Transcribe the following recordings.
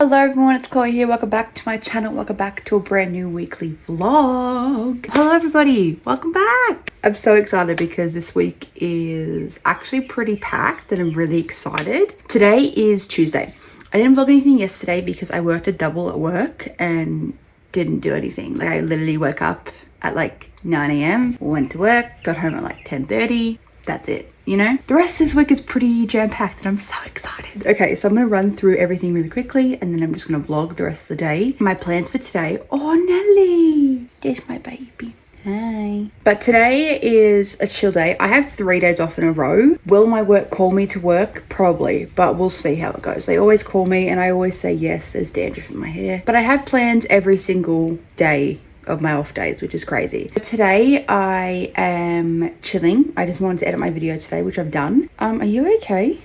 Hello everyone, it's Chloe here. Welcome back to my channel. Welcome back to a brand new weekly vlog. Hello everybody, welcome back. I'm so excited because this week is actually pretty packed and I'm really excited. Today is Tuesday. I didn't vlog anything yesterday because I worked a double at work and didn't do anything. Like I literally woke up at like 9 a.m, went to work, got home at like 10:30. That's it, you know? The rest of this week is pretty jam-packed and I'm so excited. Okay, so I'm gonna run through everything really quickly and then I'm just gonna vlog the rest of the day. My plans for today, oh Nelly, there's my baby. Hi. But today is a chill day. I have 3 days off in a row. Will my work call me to work? Probably, but we'll see how it goes. They always call me and I always say yes, there's dandruff in my hair. But I have plans every single day of my off days, which is crazy. But today I am chilling. I just wanted to edit my video today, which I've done. Are you okay?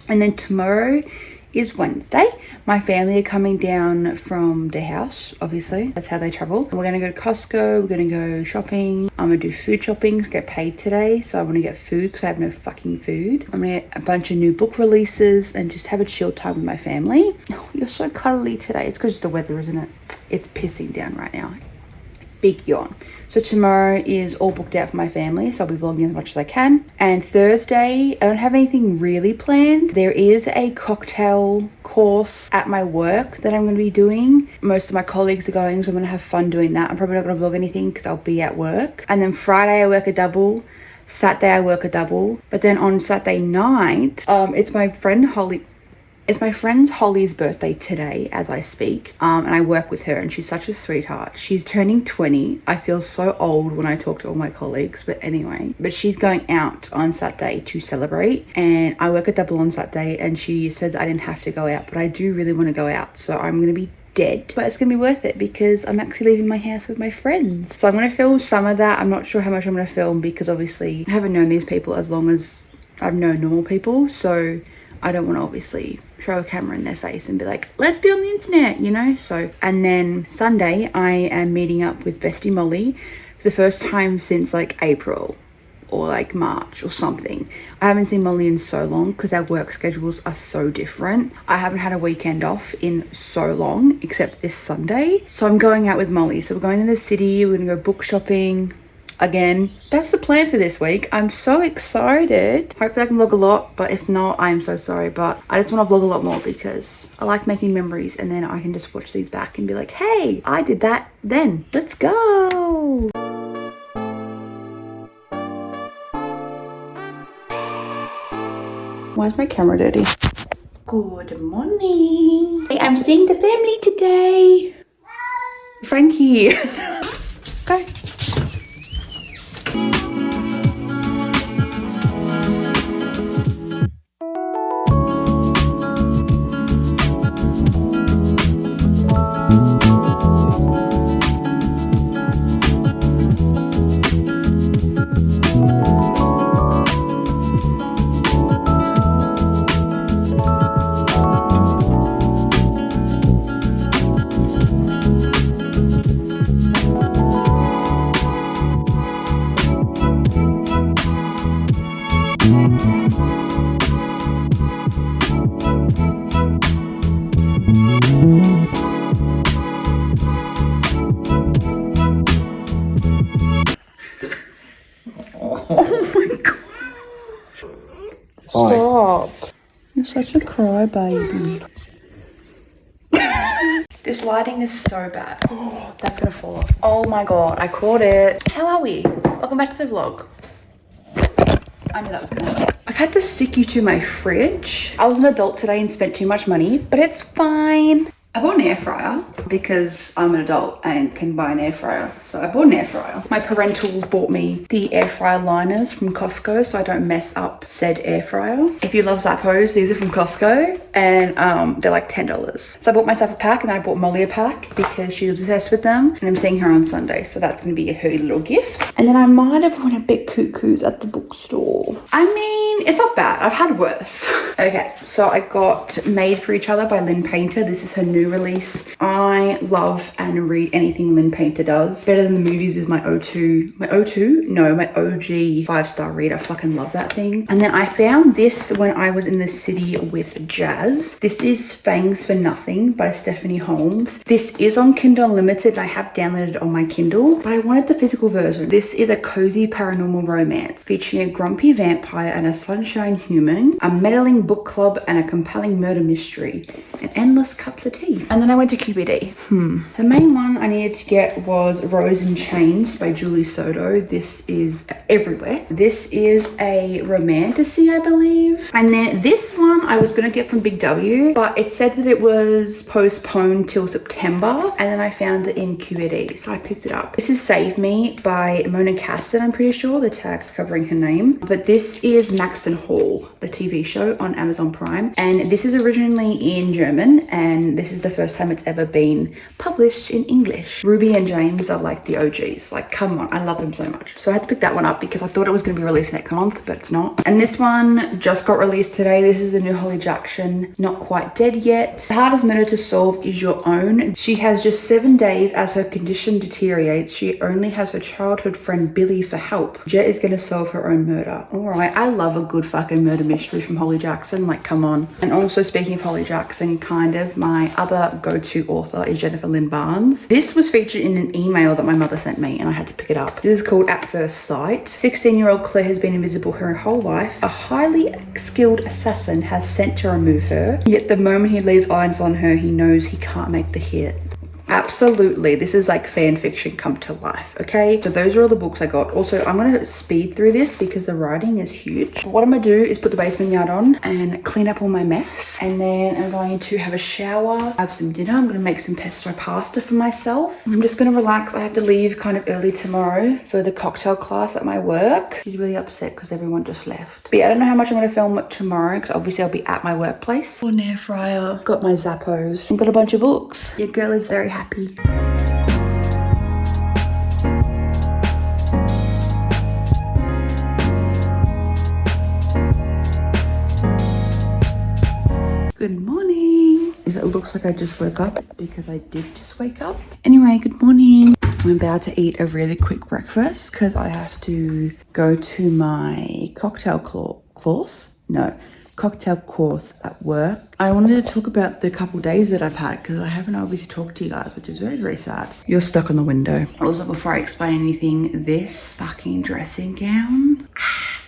And then tomorrow is Wednesday. My family are coming down from their house, obviously. That's how they travel. We're gonna go to Costco, we're gonna go shopping. I'm gonna do food shopping to get paid today. So I wanna get food because I have no fucking food. I'm gonna get a bunch of new book releases and just have a chill time with my family. Oh, you're so cuddly today. It's because of the weather, isn't it? It's pissing down right now. Big yawn. So tomorrow is all booked out for my family, so I'll be vlogging as much as I can. And Thursday, I don't have anything really planned. There is a cocktail course at my work that I'm going to be doing. Most of my colleagues are going, so I'm going to have fun doing that. I'm probably not going to vlog anything because I'll be at work. And then Friday I work a double. Saturday I work a double. But then on Saturday night, it's my friend Holly. It's my friend's Holly's birthday today as I speak, and I work with her and she's such a sweetheart. She's turning 20. I feel so old when I talk to all my colleagues, but anyway. But she's going out on Saturday to celebrate and I work a double on Saturday and she said that I didn't have to go out, but I do really want to go out. So I'm going to be dead, but it's gonna be worth it because I'm actually leaving my house with my friends. So I'm gonna film some of that. I'm not sure how much I'm gonna film because obviously I haven't known these people as long as I've known normal people, so I don't want to obviously throw a camera in their face and be like, let's be on the internet, you know? So, and then Sunday I am meeting up with bestie Molly for the first time since like April or like March or something. I haven't seen Molly in so long because our work schedules are so different. I haven't had a weekend off in so long except this Sunday. So I'm going out with Molly. So we're going to the city, we're gonna go book shopping. Again, that's the plan for this week. I'm so excited. Hopefully I can vlog a lot, but if not, I'm so sorry. But I just want to vlog a lot more because I like making memories and then I can just watch these back and be like, hey, I did that then. Let's go. Why is my camera dirty? Good morning. I'm seeing the family today. Frankie. Go. Stop. You're such a crybaby. This lighting is so bad. Oh, that's gonna fall off. Oh my god, I caught it. How are we? Welcome back to the vlog. I knew that was gonna happen. I've had to stick you to my fridge. I was an adult today and spent too much money, but it's fine. I bought an air fryer because I'm an adult and can buy an air fryer. So I bought an air fryer. My parentals bought me the air fryer liners from Costco so I don't mess up said air fryer. If you love Zappos, these are from Costco and they're like $10. So I bought myself a pack and then I bought Molly a pack because she's obsessed with them and I'm seeing her on Sunday. So that's gonna be her little gift. And then I might have won a bit cuckoos at the bookstore. I mean, mean, it's not bad. I've had worse. Okay, so I got Made for Each Other by Lynn Painter. This is her new release. I love and read anything Lynn Painter does. Better Than the Movies is my O2, my OG 5-star read. I fucking love that thing. And then I found this when I was in the city with Jazz. This is Fangs for Nothing by Stephanie Holmes. This is on Kindle Unlimited and I have downloaded it on my Kindle, but I wanted the physical version. This is a cozy paranormal romance featuring a grumpy vampire and a sunshine human, a meddling book club and a compelling murder mystery, and endless cups of tea. And then I went to QBD. The main one I needed to get was Rose in Chains by Julie Soto. This is everywhere. This is a romantasy, I believe. And then this one I was gonna get from Big W, but it said that it was postponed till September, and then I found it in QBD, so I picked it up. This is Save Me by Mona Caston, I'm pretty sure. The tag's covering her name. But this is Max and Hall, the TV show on Amazon Prime. And this is originally in German, and this is the first time it's ever been published in English. Ruby and James are like the OGs. Like, come on, I love them so much. So I had to pick that one up because I thought it was going to be released next month, but it's not. And this one just got released today. This is the new Holly Jackson, Not Quite Dead Yet. The hardest murder to solve is your own. She has just 7 days as her condition deteriorates. She only has her childhood friend Billy for help. Jet is going to solve her own murder. All right, I love a good fucking murder mystery from Holly Jackson. Like, come on. And also, speaking of Holly Jackson, kind of my other go-to author is Jennifer Lynn Barnes. This was featured in an email that my mother sent me and I had to pick it up. This is called At First Sight. 16-year-old Claire has been invisible her whole life. A highly skilled assassin has sent to remove her. Yet the moment he lays eyes on her, he knows he can't make the hit. Absolutely, this is like fan fiction come to life. Okay, so those are all the books I got. Also, I'm gonna speed through this because the writing is huge. What I'm gonna do is put the basement yard on and clean up all my mess, and then I'm going to have a shower, have some dinner. I'm gonna make some pesto pasta for myself. I'm just gonna relax. I have to leave kind of early tomorrow for the cocktail class at my work. She's really upset because everyone just left. But yeah, I don't know how much I'm gonna film tomorrow because obviously I'll be at my workplace. Got an air fryer, got my Zappos, and got a bunch of books. Your girl is very happy. Good morning. If it looks like I just woke up, it's because I did just wake up. Anyway, good morning. I'm about to eat a really quick breakfast because I have to go to my cocktail course at work. I wanted to talk about the couple days that I've had because I haven't obviously talked to you guys, which is very, very sad. You're stuck on the window. Also, before I explain anything, this fucking dressing gown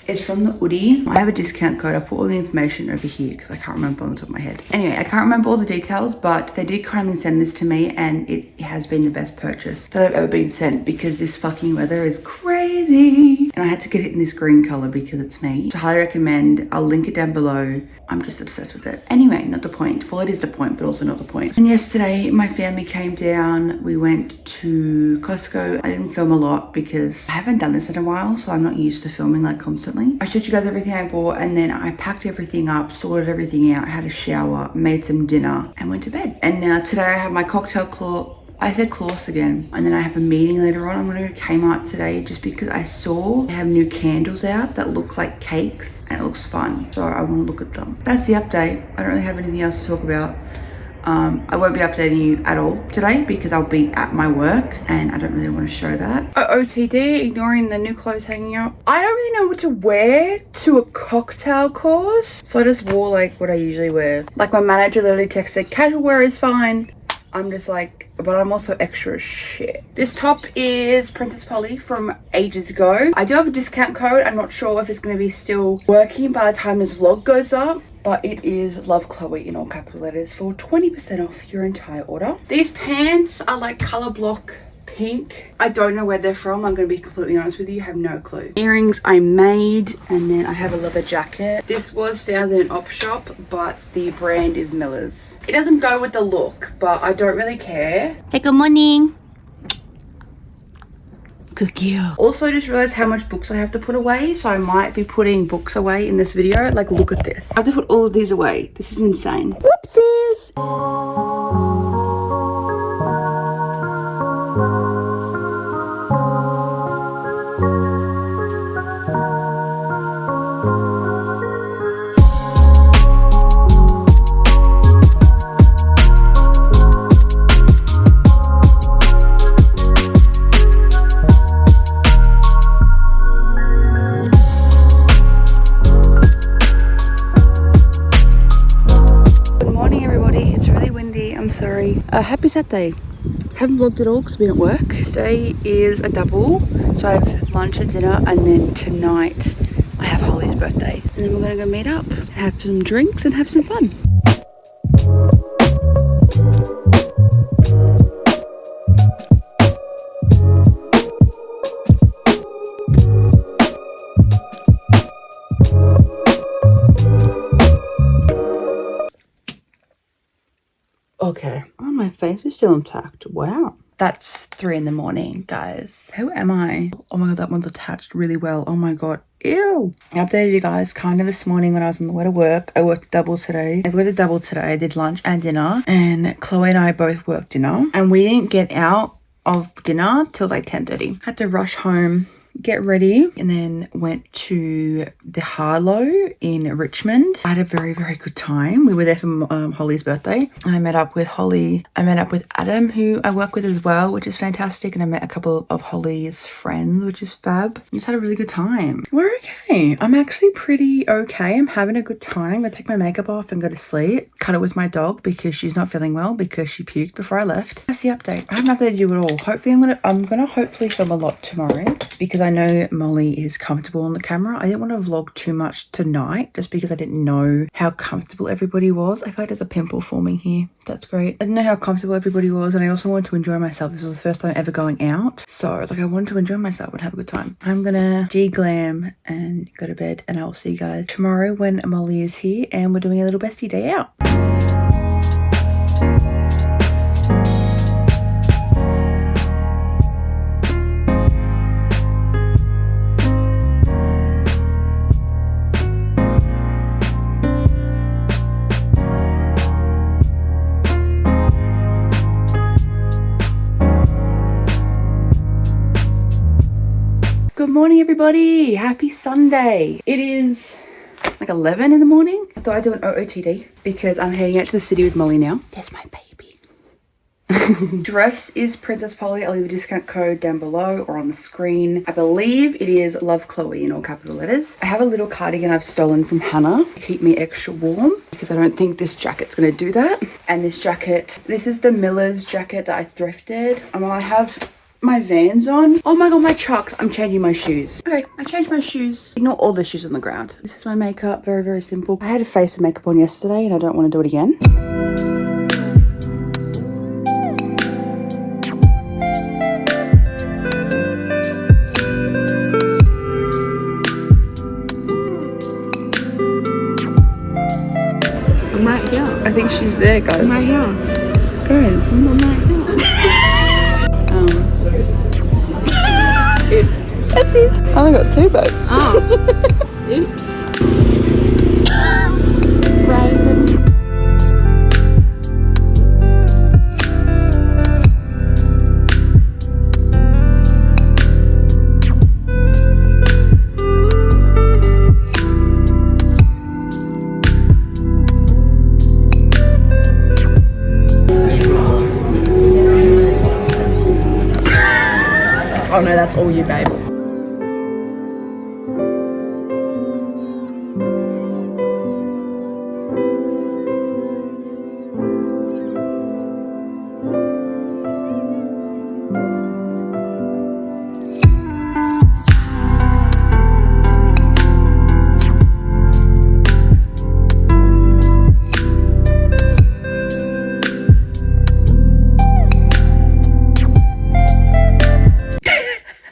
is from the Oodie. I have a discount code. I'll put all the information over here because I can't remember on the top of my head. Anyway, I can't remember all the details, but they did kindly send this to me and it has been the best purchase that I've ever been sent because this fucking weather is crazy. And I had to get it in this green color because it's me. So I highly recommend. I'll link it down below. I'm just obsessed with it. Anyway, not the point. Well, it is the point, but also not the point. And yesterday, my family came down. We went to Costco. I didn't film a lot because I haven't done this in a while, so I'm not used to filming like constantly. I showed you guys everything I bought, and then I packed everything up, sorted everything out, had a shower, made some dinner, and went to bed. And now today I have my cocktail I said class again. And then I have a meeting later on. I'm gonna go to Kmart today just because I saw they have new candles out that look like cakes and it looks fun. So I wanna look at them. That's the update. I don't really have anything else to talk about. I won't be updating you at all today because I'll be at my work and I don't really want to show that. OTD, ignoring the new clothes hanging up. I don't really know what to wear to a cocktail course. So I just wore like what I usually wear. Like my manager literally texted, casual wear is fine. I'm just like, but I'm also extra as shit. This top is Princess Polly from ages ago. I do have a discount code. I'm not sure if it's going to be still working by the time this vlog goes up. But it is Love Chloe in all capital letters for 20% off your entire order. These pants are like color block pink. I don't know where they're from. I'm going to be completely honest with you. I have no clue. Earrings I made, and then I have a leather jacket. This was found in an op shop, but the brand is Miller's. It doesn't go with the look, but I don't really care. Hey, good morning. Good girl. Also, just realized how much books I have to put away, so I might be putting books away in this video. Like, look at this. I have to put all of these away. This is insane. Whoopsies. Happy Saturday. Haven't vlogged at all because I've been at work. Today is a double, so I have lunch and dinner, and then tonight I have Holly's birthday. And then we're gonna go meet up, have some drinks and have some fun. Okay. Oh, my face is still intact. Wow. That's 3 in the morning, guys. Who am I? Oh my god, that one's attached really well. Oh my god. Ew. I updated you guys kind of this morning when I was on the way to work. I worked a double today. I worked a double today. I did lunch and dinner. And Chloe and I both worked dinner. And we didn't get out of dinner till like 10:30. Had to rush home, get ready, and then went to the Harlow in Richmond. I had a very, very good time. We were there for Holly's birthday, and I met up with Holly. I met up with Adam, who I work with as well, which is fantastic, and I met a couple of Holly's friends, which is fab. We just had a really good time. We're okay. I'm actually pretty okay. I'm having a good time. I'm gonna take my makeup off and go to sleep. Cut it with my dog because she's not feeling well because she puked before I left. That's the update. I haven't updated you at all. Hopefully I'm gonna hopefully film a lot tomorrow because I know Molly is comfortable on the camera. I didn't want to vlog too much tonight just because I didn't know how comfortable everybody was. I feel like there's a pimple forming here. That's great. I didn't know how comfortable everybody was, and I also wanted to enjoy myself. This was the first time ever going out, so like I wanted to enjoy myself and have a good time. I'm gonna de-glam and go to bed, and I will see you guys tomorrow when Molly is here and we're doing a little bestie day out. Good morning, everybody. Happy Sunday. It is like 11 in the morning. I thought I'd do an OOTD because I'm heading out to the city with Molly now. There's my baby. Dress is Princess Polly. I'll leave a discount code down below or on the screen. I believe it is Love Chloe in all capital letters. I have a little cardigan I've stolen from Hannah to keep me extra warm because I don't think this jacket's going to do that. And this jacket, this is the Miller's jacket that I thrifted. I have my Vans on. Oh my god, my chucks. I'm changing my shoes. Okay, I changed my shoes. Ignore all the shoes on the ground. This is my makeup. Very, very simple. I had a face of makeup on yesterday and I don't want to do it again. I'm right here. I think she's there, guys. I'm right here. Guys. I'm right here. Oops. Oopsies. I only got 2 boats. Oh. Oops. It's Raven. Oh no, that's all you, babe.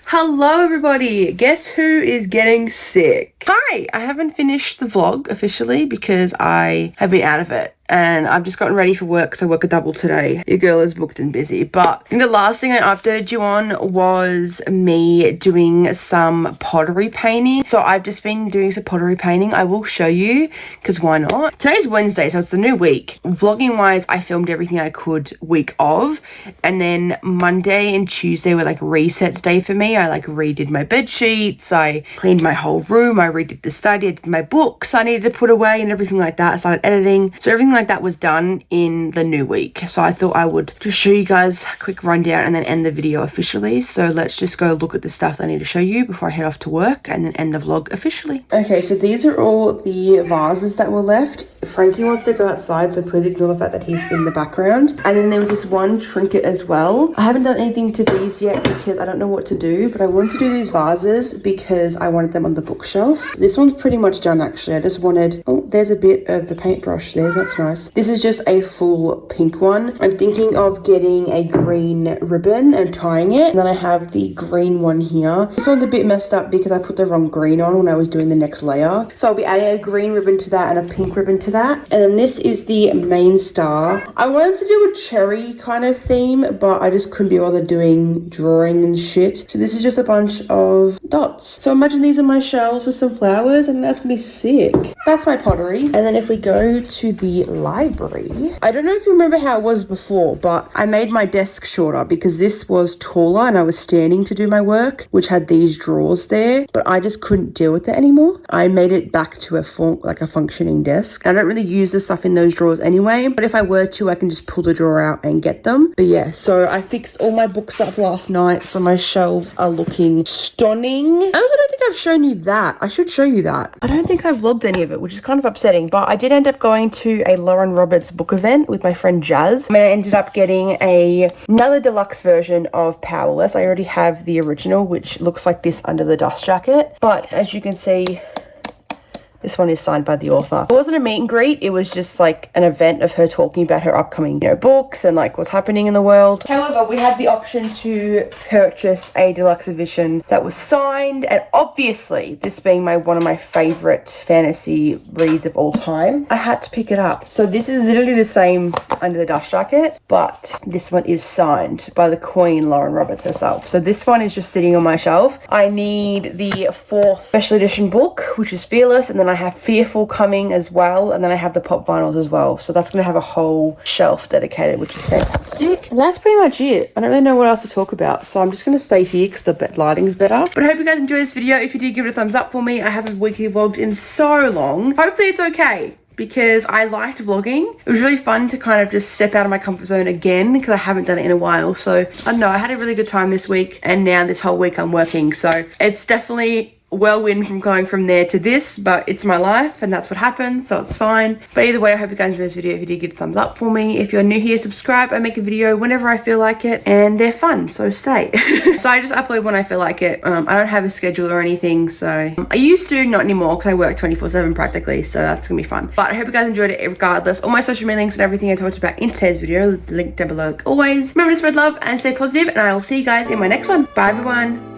Hello everybody, guess who is getting sick? Hi, I haven't finished the vlog officially because I have been out of it and I've just gotten ready for work because I work a double today. Your girl is booked and busy, but I think the last thing I updated you on was me doing some pottery painting. So I've just been doing some pottery painting. I will show you because why not? Today's Wednesday, so it's the new week. Vlogging wise, I filmed everything I could week of, and then Monday and Tuesday were like resets day for me. I like redid my bed sheets, I cleaned my whole room, I redid the study, I did my books I needed to put away and everything like that. I started editing. So everything like that was done in the new week. So I thought I would just show you guys a quick rundown and then end the video officially. So let's just go look at the stuff I need to show you before I head off to work and then end the vlog officially. Okay, so these are all the vases that were left. Frankie wants to go outside, so please ignore the fact that he's in the background. And then there was this one trinket as well. I haven't done anything to these yet because I don't know what to do, but I want to do these vases because I wanted them on the bookshelf. This one's pretty much done actually. I just wanted, oh, there's a bit of the paintbrush there. That's nice. This is just a full pink one. I'm thinking of getting a green ribbon and tying it. And then I have the green one here. This one's a bit messed up because I put the wrong green on when I was doing the next layer. So I'll be adding a green ribbon to that and a pink ribbon to that. And then this is the main star. I wanted to do a cherry kind of theme, but I just couldn't be bothered doing drawing and shit. So this is just a bunch of dots. So imagine these are my shelves with some flowers, and that's gonna be sick. That's my pottery. And then if we go to the library, I don't know if you remember how it was before, but I made my desk shorter because this was taller and I was standing to do my work, which had these drawers there, but I just couldn't deal with it anymore. I made it back to a functioning desk. I don't really use the stuff in those drawers anyway, but if I were to, I can just pull the drawer out and get them. But yeah, so I fixed all my books up last night, so my shelves are looking stunning. I also don't think I've shown you that. I should show you that. I don't think I've vlogged any of it, which is kind of upsetting, but I did end up going to a Lauren Roberts book event with my friend Jazz. I mean, I ended up getting another deluxe version of Powerless. I already have the original, which looks like this under the dust jacket, but as you can see, this one is signed by the author. It wasn't a meet and greet. It was just like an event of her talking about her upcoming, books and like what's happening in the world. However, we had the option to purchase a deluxe edition that was signed. And obviously, this being one of my favorite fantasy reads of all time, I had to pick it up. So this is literally the same under the dust jacket, but this one is signed by the Queen, Lauren Roberts herself. So this one is just sitting on my shelf. I need the 4th special edition book, which is Fearless, and then I have Fearful coming as well, and then I have the pop vinyls as well. So that's going to have a whole shelf dedicated, which is fantastic. And that's pretty much it. I don't really know what else to talk about, so I'm just going to stay here because the lighting's better. But I hope you guys enjoyed this video. If you did, give it a thumbs up for me. I haven't weekly vlogged in so long. Hopefully it's okay, because I liked vlogging. It was really fun to kind of just step out of my comfort zone again, because I haven't done it in a while. So I don't know, I had a really good time this week, and now this whole week I'm working. So it's definitely whirlwind from going from there to this, but it's my life and that's what happens, so it's fine. But either way, I hope you guys enjoyed this video. If you did, give it a thumbs up for me. If you're new here, subscribe. I make a video whenever I feel like it, and they're fun, so stay. So I just upload when I feel like it. I don't have a schedule or anything, so I used to, not anymore, because I work 24/7 practically, so that's gonna be fun. But I hope you guys enjoyed it regardless. All my social media links and everything I talked about in today's video, the link down below like always. Remember to spread love and stay positive, and I will see you guys in my next one. Bye everyone.